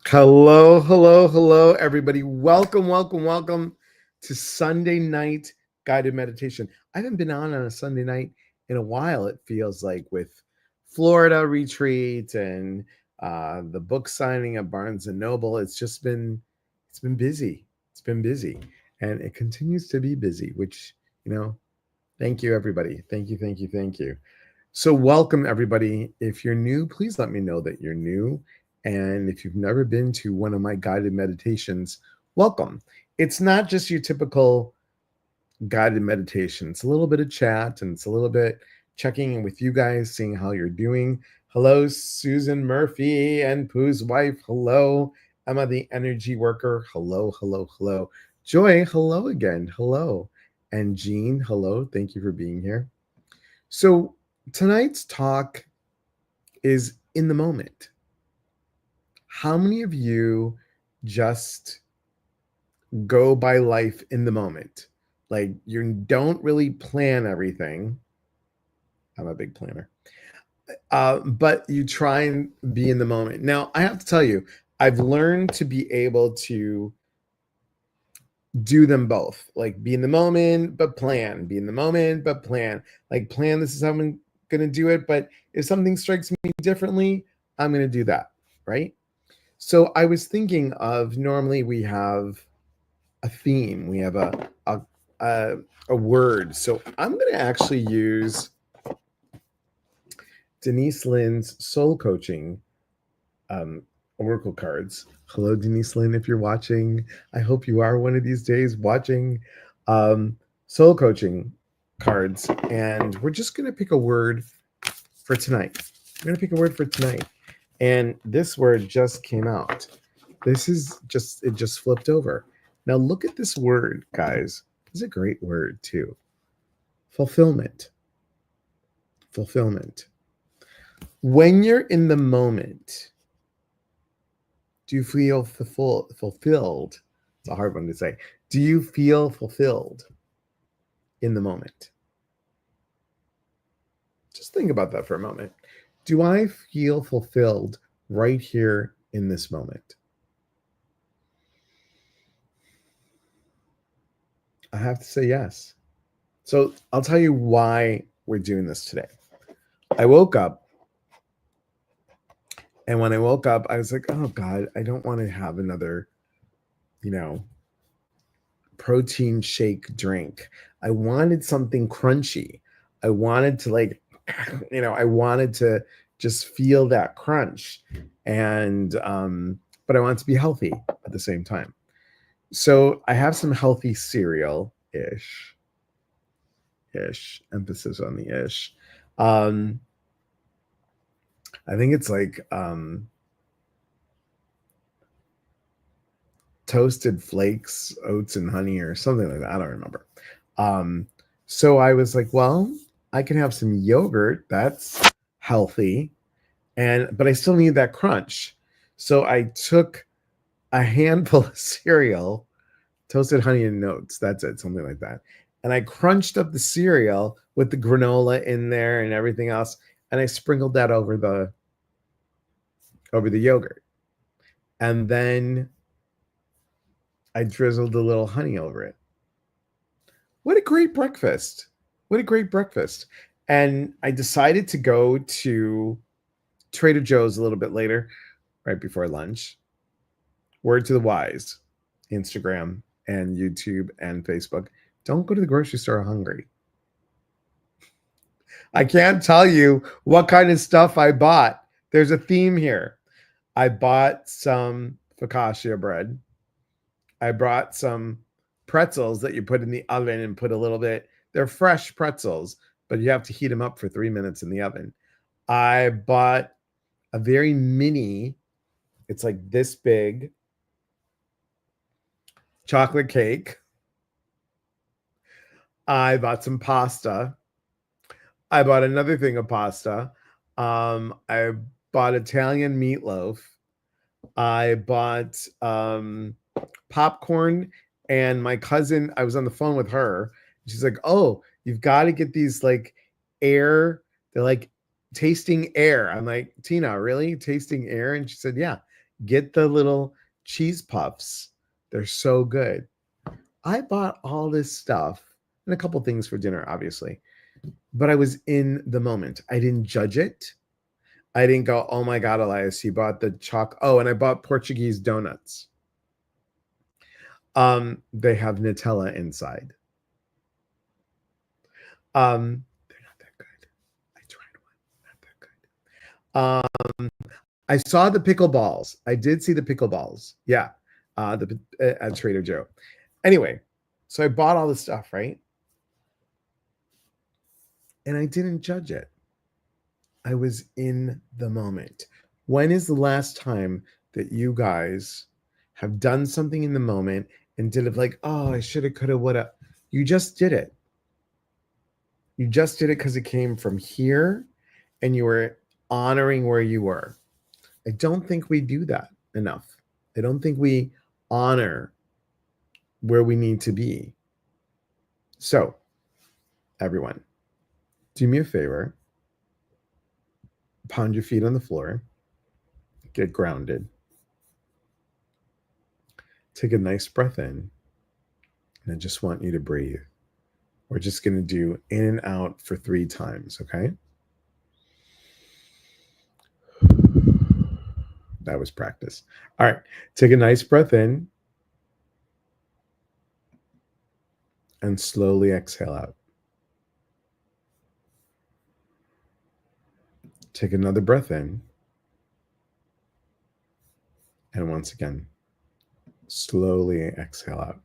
Hello, hello, hello, everybody. Welcome to Sunday night guided meditation. I haven't been on a Sunday night in a while, it feels like, with Florida retreat and the book signing at Barnes and Noble. It's been busy. It's been busy. And it continues to be busy, which, thank you, everybody. Thank you. So, welcome everybody. If you're new, please let me know that you're new. And if you've never been to one of my guided meditations, welcome. It's not just your typical guided meditation, it's a little bit of chat and it's a little bit checking in with you guys, seeing how you're doing. Hello, Susan Murphy and Pooh's wife. Hello, Emma, the energy worker. Hello. Joy, hello again. Hello. And Jean, hello. Thank you for being here. So, tonight's talk is in the moment. How many of you just go by life in the moment? Like you don't really plan everything. I'm a big planner. But you try and be in the moment. Now, I have to tell you, I've learned to be able to do them both. Like be in the moment, but plan. Be in the moment, but plan. Like plan, this is how I'm going to do it. But if something strikes me differently, I'm going to do that. Right. So I was thinking of normally we have a theme, we have a word. So I'm going to actually use Denise Lynn's soul coaching um, oracle cards. Hello, Denise Lynn, if you're watching. I hope you are one of these days watching soul coaching cards. And we're just going to pick a word for tonight. We're going to pick a word for tonight. And this word just came out. It just flipped over. Now look at this word, guys. It's a great word too. Fulfillment. Fulfillment. When you're in the moment, do you feel fulfilled? It's a hard one to say. Do you feel fulfilled in the moment? Just think about that for a moment. Do I feel fulfilled right here in this moment? I have to say yes. So I'll tell you why we're doing this today. I woke up, and when I woke up, I was like, oh God, I don't want to have another, protein shake drink. I wanted something crunchy. I wanted to I wanted to just feel that crunch. And but I want to be healthy at the same time. So I have some healthy cereal ish, emphasis on the ish. Um I think it's like toasted flakes, oats and honey or something like that. I don't remember. Um, so I was like, well, I can have some yogurt. That's healthy. But I still need that crunch. So I took a handful of cereal, toasted honey and oats. That's it, something like that. And I crunched up the cereal with the granola in there and everything else. And I sprinkled that over the yogurt. And then I drizzled a little honey over it. What a great breakfast. What a great breakfast. And I decided to go to Trader Joe's a little bit later, right before lunch. Word to the wise, Instagram and YouTube and Facebook. Don't go to the grocery store hungry. I can't tell you what kind of stuff I bought. There's a theme here. I bought some focaccia bread. I brought some pretzels that you put in the oven and put a little bit. They're fresh pretzels, but you have to heat them up for 3 minutes in the oven. I bought a very mini, it's like this big, chocolate cake. I bought some pasta. I bought another thing of pasta. I bought Italian meatloaf. I bought popcorn, and my cousin, I was on the phone with her. She's like, oh, you've got to get these like they're like tasting air. I'm like, Tina, really? Tasting air? And she said, yeah, Get the little cheese puffs. They're so good. I bought all this stuff and a couple things for dinner, obviously, but I was in the moment. I didn't judge it. I didn't go, oh my God, Elias, you bought the chalk. Oh, and I bought Portuguese donuts. They have Nutella inside. They're not that good. I tried one. Not that good. I saw the pickleballs. I did see the pickleballs. Yeah. At Trader Joe. Anyway, so I bought all this stuff, right? And I didn't judge it. I was in the moment. When is the last time that you guys have done something in the moment and did it like, oh, I should have, could have, would have? You just did it. You just did it because it came from here and you were honoring where you were. I don't think we do that enough. I don't think we honor where we need to be. So, everyone, do me a favor. Pound your feet on the floor. Get grounded. Take a nice breath in. And I just want you to breathe. We're just going to do in and out for 3 times, okay? That was practice. All right. Take a nice breath in. And slowly exhale out. Take another breath in. And once again, slowly exhale out.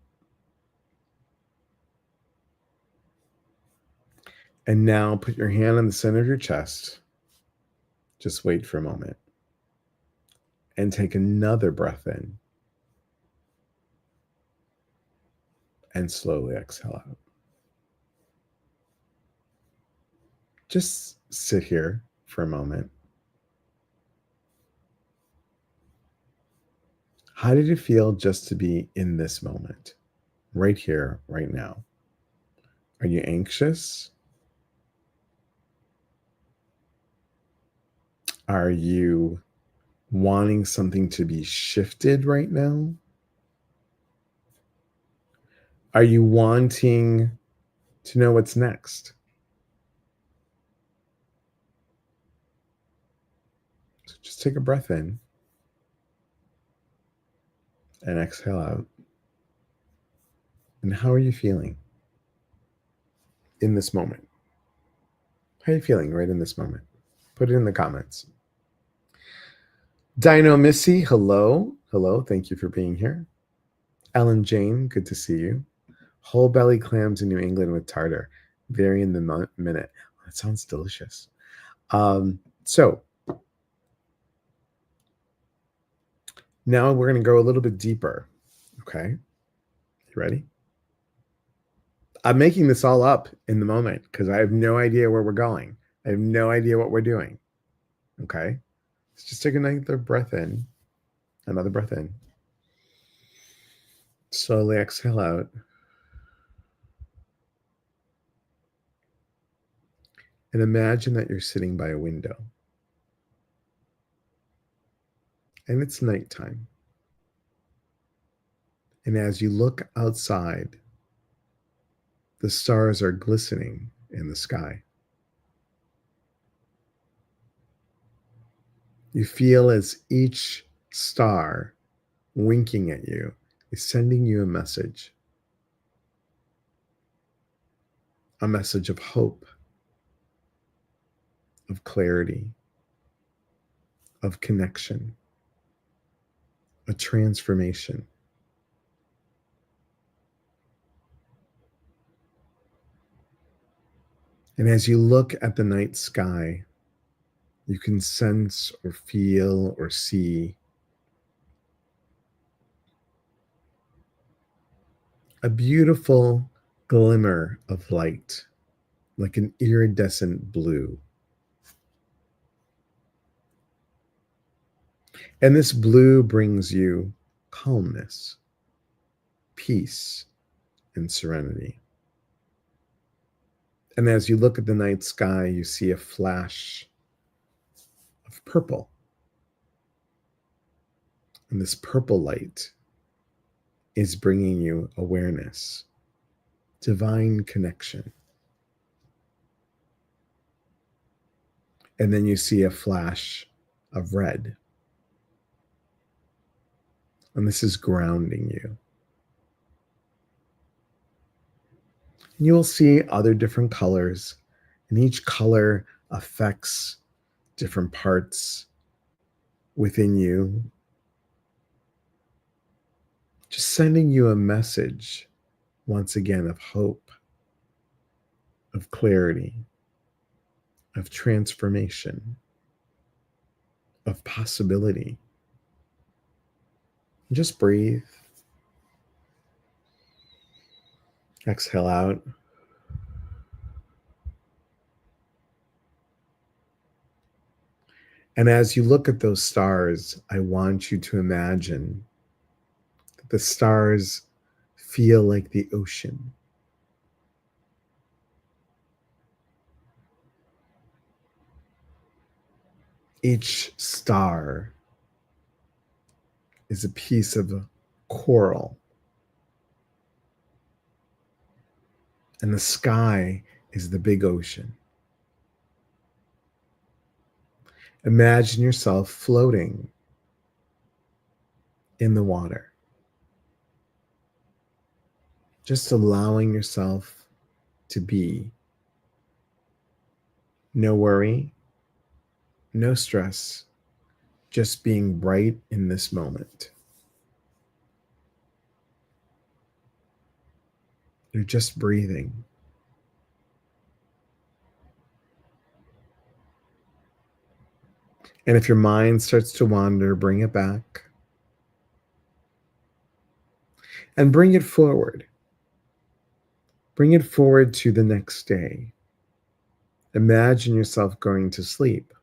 And now put your hand on the center of your chest. Just wait for a moment. And take another breath in. And slowly exhale out. Just sit here for a moment. How did it feel just to be in this moment? Right here, right now? Are you anxious? Are you wanting something to be shifted right now? Are you wanting to know what's next? So just take a breath in and exhale out. And how are you feeling in this moment? How are you feeling right in this moment? Put it in the comments. Dino Missy, hello. Hello. Thank you for being here. Ellen Jane, good to see you. Whole belly clams in New England with tartar. Vary in the minute. That sounds delicious. So now we're going to go a little bit deeper. Okay. You ready? I'm making this all up in the moment because I have no idea where we're going. I have no idea what we're doing. Okay. Let's just take another breath in. Another breath in. Slowly exhale out. And imagine that you're sitting by a window. And it's nighttime. And as you look outside, the stars are glistening in the sky. You feel as each star winking at you is sending you a message of hope, of clarity, of connection, a transformation. And as you look at the night sky, you can sense or feel or see a beautiful glimmer of light, like an iridescent blue. And this blue brings you calmness, peace, and serenity. And as you look at the night sky, you see a flash of purple. And this purple light is bringing you awareness, divine connection. And then you see a flash of red. And this is grounding you. And you will see other different colors, and each color affects different parts within you, just sending you a message once again of hope, of clarity, of transformation, of possibility. Just breathe. Exhale out. And as you look at those stars, I want you to imagine that the stars feel like the ocean. Each star is a piece of coral, and the sky is the big ocean. Imagine yourself floating in the water, just allowing yourself to be. No worry, no stress, just being right in this moment. You're just breathing. And if your mind starts to wander, bring it back and bring it forward. Bring it forward to the next day. Imagine yourself going to sleep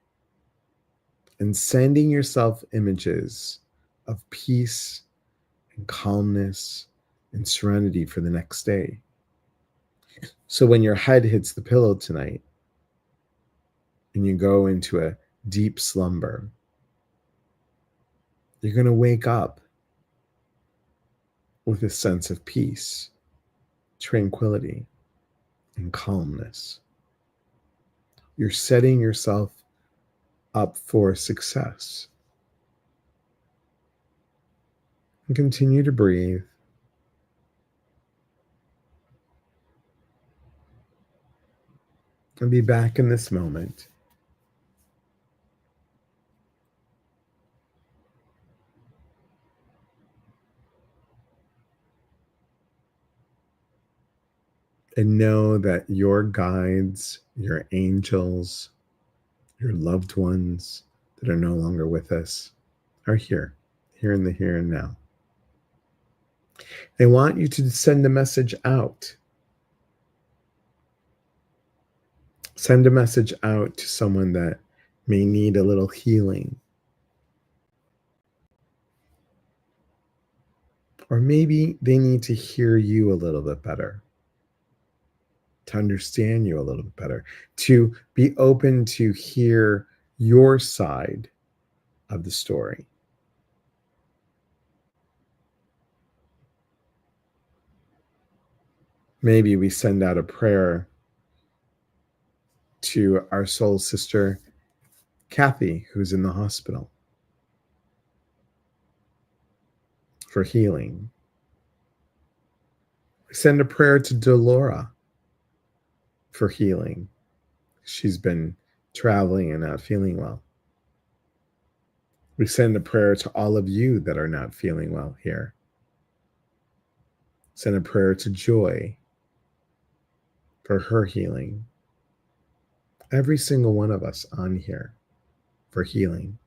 and sending yourself images of peace and calmness and serenity for the next day. So when your head hits the pillow tonight and you go into a deep slumber, you're going to wake up with a sense of peace, tranquility, and calmness. You're setting yourself up for success. And continue to breathe. And be back in this moment. And know that your guides, your angels, your loved ones that are no longer with us are here in the here and now. They want you to send a message out. Send a message out to someone that may need a little healing. Or maybe they need to hear you a little bit better, to understand you a little bit better, to be open to hear your side of the story. Maybe we send out a prayer to our soul sister, Kathy, who's in the hospital, for healing. We send a prayer to Delora for healing. She's been traveling and not feeling well. We send a prayer to all of you that are not feeling well here. Send a prayer to Joy for her healing. Every single one of us on here for healing.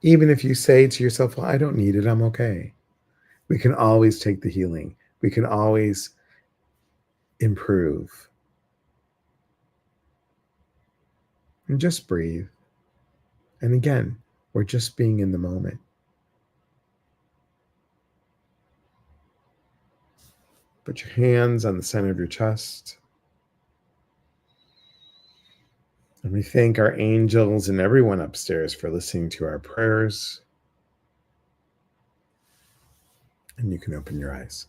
Even if you say to yourself, well, I don't need it, I'm okay. We can always take the healing. We can always improve. And just breathe. And again, we're just being in the moment. Put your hands on the center of your chest. And we thank our angels and everyone upstairs for listening to our prayers. And you can open your eyes.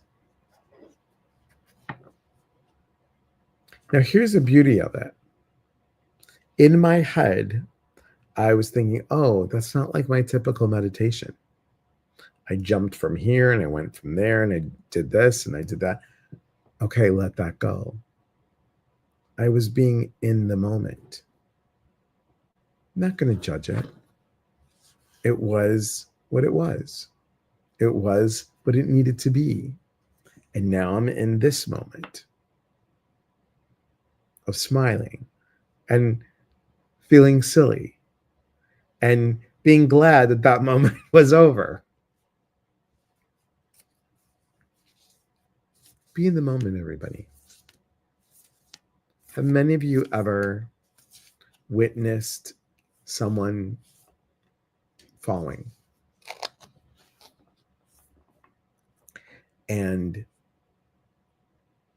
Now, here's the beauty of it. In my head, I was thinking, oh, that's not like my typical meditation. I jumped from here and I went from there and I did this and I did that. Okay, let that go. I was being in the moment. I'm not going to judge it. It was what it was. It was what it needed to be. And now I'm in this moment of smiling and feeling silly and being glad that that moment was over. Be in the moment, everybody. Have many of you ever witnessed someone falling? And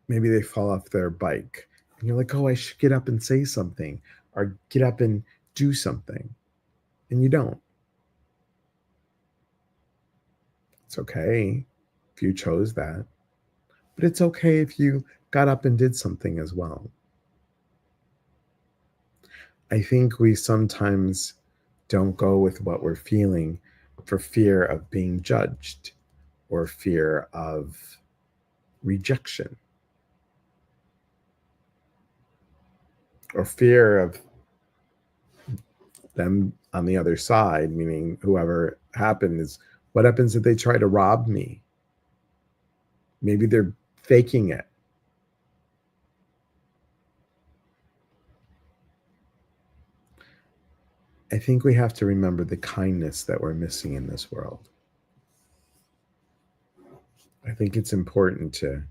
maybe they fall off their bike. And you're like, oh, I should get up and say something or get up and do something. And you don't. It's okay if you chose that. But it's okay if you got up and did something as well. I think we sometimes don't go with what we're feeling for fear of being judged or fear of rejection or fear of them on the other side, meaning whoever happens, what happens if they try to rob me? Maybe they're faking it. I think we have to remember the kindness that we're missing in this world. I think it's important to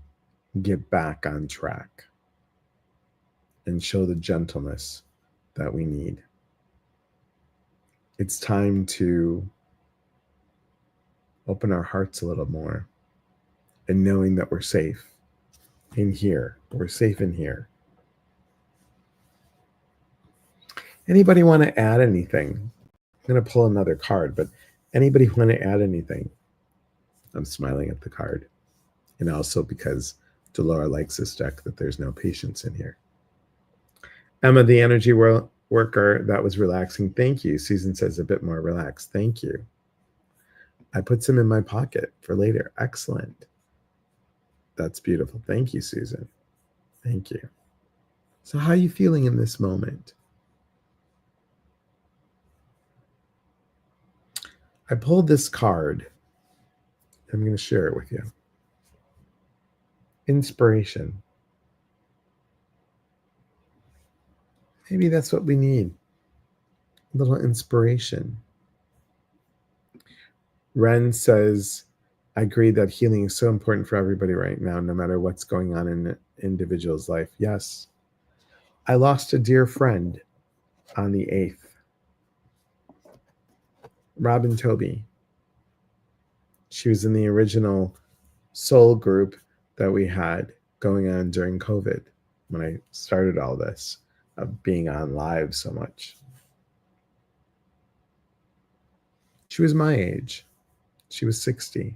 get back on track and show the gentleness that we need. It's time to open our hearts a little more and knowing that we're safe in here. We're safe in here. Anybody want to add anything? I'm going to pull another card, but anybody want to add anything? I'm smiling at the card. And also because Delora likes this deck, that there's no patience in here. Emma, the energy worker, that was relaxing. Thank you. Susan says a bit more relaxed. Thank you. I put some in my pocket for later. Excellent. That's beautiful. Thank you, Susan. Thank you. So how are you feeling in this moment? I pulled this card. I'm going to share it with you. Inspiration. Maybe that's what we need. A little inspiration. Ren says, I agree that healing is so important for everybody right now, no matter what's going on in an individual's life. Yes. I lost a dear friend on the 8th. Robin Toby. She was in the original soul group that we had going on during COVID when I started all this, of being on live so much. She was my age. She was 60.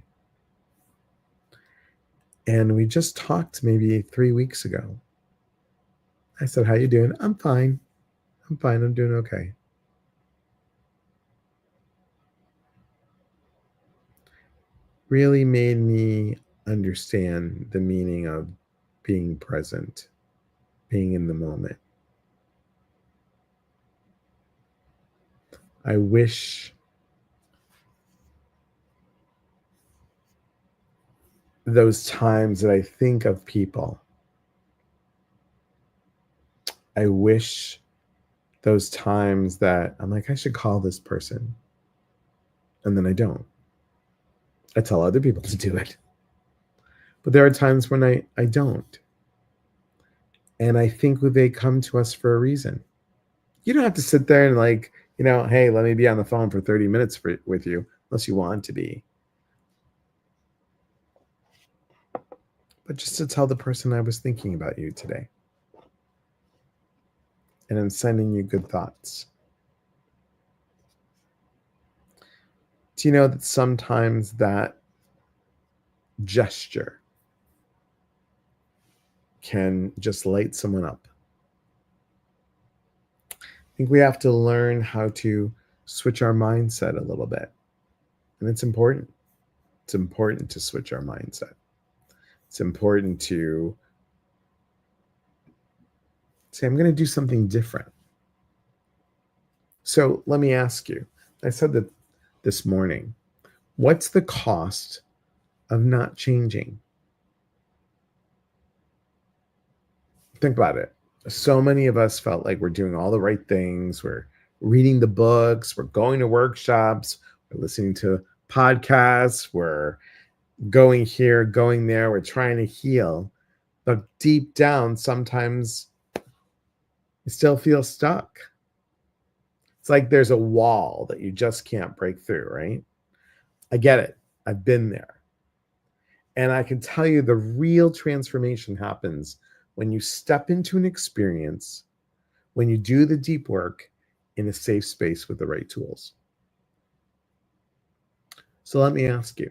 And we just talked maybe 3 weeks ago. I said, how you doing? I'm fine. I'm fine. I'm doing okay. Really made me understand the meaning of being present, being in the moment. I wish those times that I think of people, I wish those times that I'm like, I should call this person. And then I don't. I tell other people to do it. But there are times when I don't. And I think they come to us for a reason. You don't have to sit there and like, hey, let me be on the phone for 30 minutes with you, unless you want to be. But just to tell the person I was thinking about you today. and I'm sending you good thoughts. Do you know that sometimes that gesture can just light someone up? I think we have to learn how to switch our mindset a little bit. And it's important. It's important to switch our mindset. It's important to say, I'm going to do something different. So let me ask you, I said that this morning, what's the cost of not changing? Think about it. So many of us felt like we're doing all the right things. We're reading the books, we're going to workshops, we're listening to podcasts, we're going here, going there, we're trying to heal. But deep down, sometimes you still feel stuck. It's like there's a wall that you just can't break through, right? I get it. I've been there. And I can tell you the real transformation happens when you step into an experience, when you do the deep work in a safe space with the right tools. So let me ask you,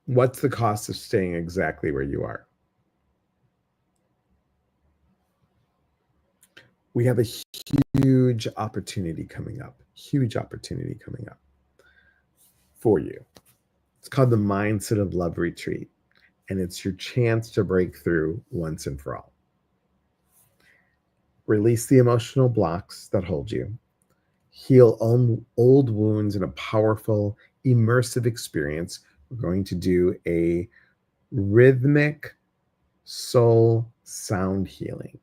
what's the cost of staying exactly where you are? We have a huge opportunity coming up for you. It's called the Mindset of Love Retreat, and it's your chance to break through once and for all. Release the emotional blocks that hold you, heal old wounds in a powerful, immersive experience. We're going to do a rhythmic soul sound healing.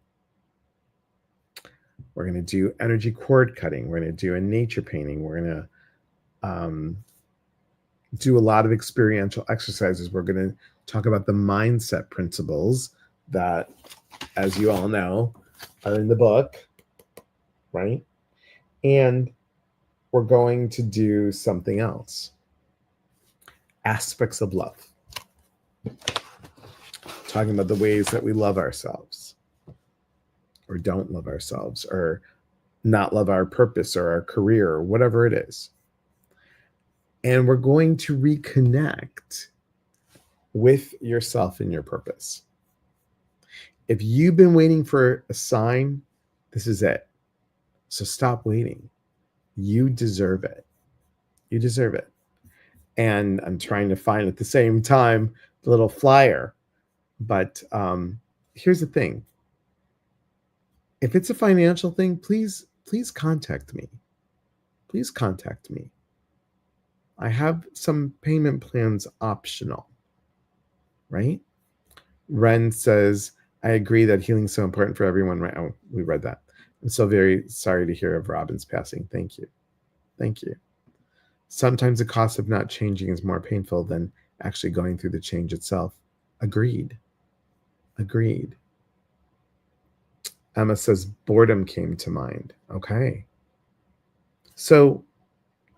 We're going to do energy cord cutting. We're going to do a nature painting. We're going to do a lot of experiential exercises. We're going to talk about the mindset principles that, as you all know, are in the book, right? And we're going to do something else. Aspects of love. Talking about the ways that we love ourselves or don't love ourselves or not love our purpose or our career or whatever it is. And we're going to reconnect with yourself and your purpose. If you've been waiting for a sign, this is it. So stop waiting. You deserve it. You deserve it. And I'm trying to find at the same time the little flyer. But here's the thing. If it's a financial thing, please contact me. Please contact me. I have some payment plans optional, right? Ren says, I agree that healing is so important for everyone. Right? Oh, we read that. I'm so very sorry to hear of Robin's passing. Thank you. Thank you. Sometimes the cost of not changing is more painful than actually going through the change itself. Agreed. Agreed. Emma says, boredom came to mind. Okay. So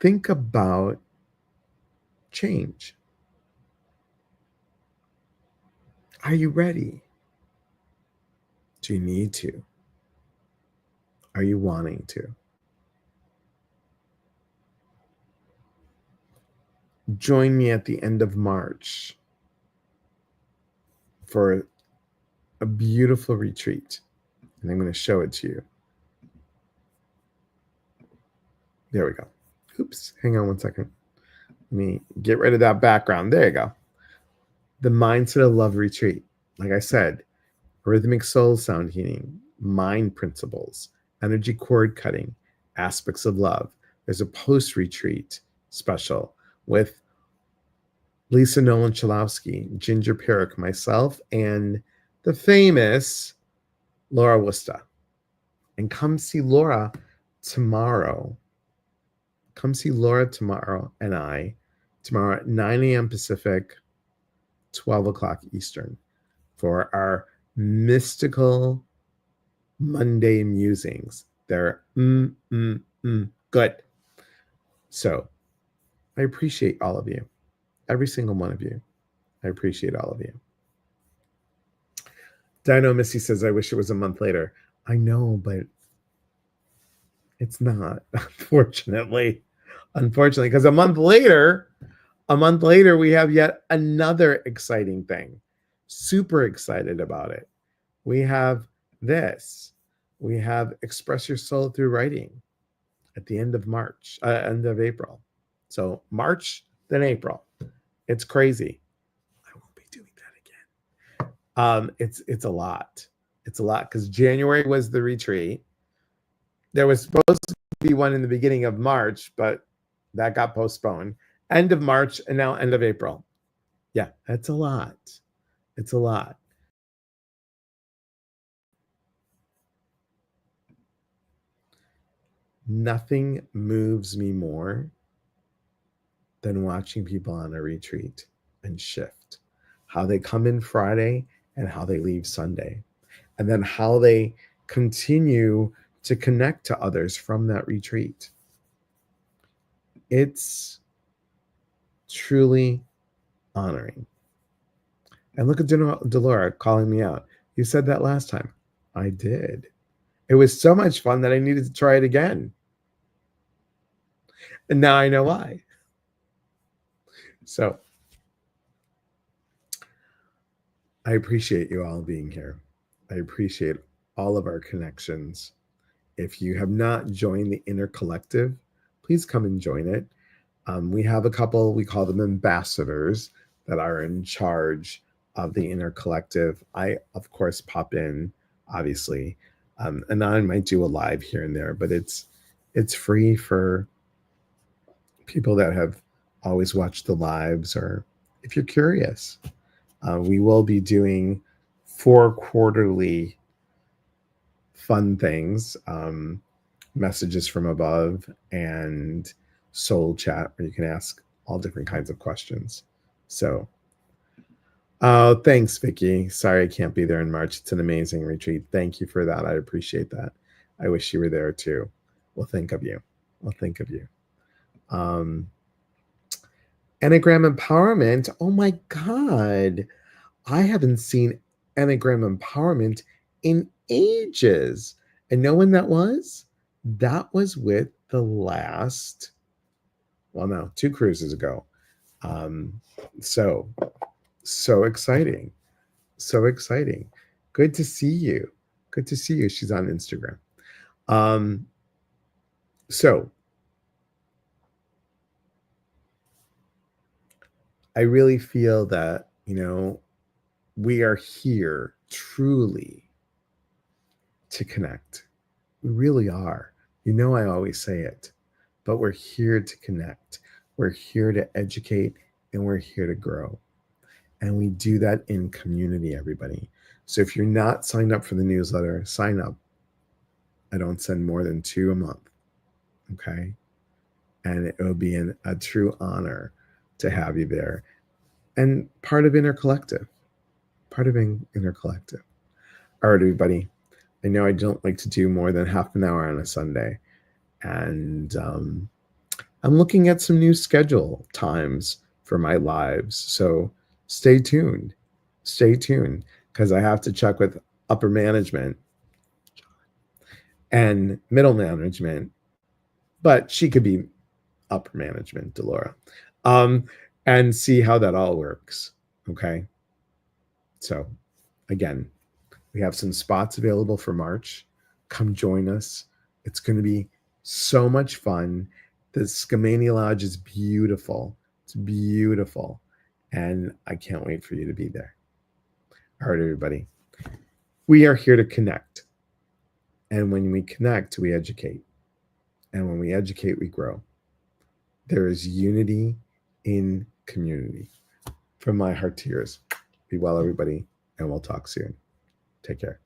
think about change. Are you ready? Do you need to? Are you wanting to? Join me at the end of March for a beautiful retreat. And I'm going to show it to you. There we go. Oops, hang on one second. Let me get rid of that background. There you go. The Mindset of Love Retreat. Like I said, rhythmic soul sound healing, mind principles, energy cord cutting, aspects of love. There's a post-retreat special with Lisa Nolan Chalowski, Ginger Perrick, myself, and the famous Laura Wusta. And come see Laura tomorrow. Come see Laura tomorrow and I tomorrow at 9 a.m. Pacific, 12 o'clock Eastern for our mystical Monday musings. They're good. So I appreciate all of you, every single one of you. I appreciate all of you. Dino Missy says, I wish it was a month later. I know, but it's not, unfortunately. Unfortunately, because a month later, we have yet another exciting thing. Super excited about it. We have this. We have Express Your Soul Through Writing at the end of March, end of April. So March, then April. It's crazy. I won't be doing that again. It's a lot. It's a lot because January was the retreat. There was supposed to be one in the beginning of March, but that got postponed. End of March and now end of April. Yeah, that's a lot. It's a lot. Nothing moves me more than watching people on a retreat and shift. How they come in Friday and how they leave Sunday. And then how they continue to connect to others from that retreat. It's truly honoring. And look at Delora calling me out. You said that last time. I did. It was so much fun that I needed to try it again. And now I know why. So I appreciate you all being here. I appreciate all of our connections. If you have not joined the Inner Collective, please come and join it. We have a couple, we call them ambassadors, that are in charge of the Inner Collective. I, of course, pop in, obviously, and I might do a live here and there, but it's free for people that have always watched the lives, or if you're curious. We will be doing 4 quarterly fun things, messages from above, and soul chat, where you can ask all different kinds of questions. So, thanks, Vicky. Sorry I can't be there in March. It's an amazing retreat. Thank you for that. I appreciate that. I wish you were there too. We'll think of you. We'll think of you. Enneagram Empowerment. Oh my God. I haven't seen Enneagram Empowerment in ages. And know when that was? That was with the last, well, no, 2 cruises ago. So exciting. So exciting. Good to see you. Good to see you. She's on Instagram. So I really feel that, we are here truly to connect. We really are. I always say it, but we're here to connect. We're here to educate, and we're here to grow. And we do that in community, everybody. So if you're not signed up for the newsletter, sign up. I don't send more than 2 a month. Okay. And it will be a true honor to have you there. And part of Inner Collective. Part of Inner Collective. All right, everybody. I know I don't like to do more than half an hour on a Sunday. And I'm looking at some new schedule times for my lives. So stay tuned. Stay tuned, because I have to check with upper management and middle management, but she could be upper management, Delora, and see how that all works. Okay. So again, we have some spots available for March. Come join us. It's going to be so much fun. The Skamania Lodge is beautiful. It's beautiful. And I can't wait for you to be there. All right, everybody. We are here to connect. And when we connect, we educate. And when we educate, we grow. There is unity in community. From my heart to yours. Be well, everybody, and we'll talk soon. Take care.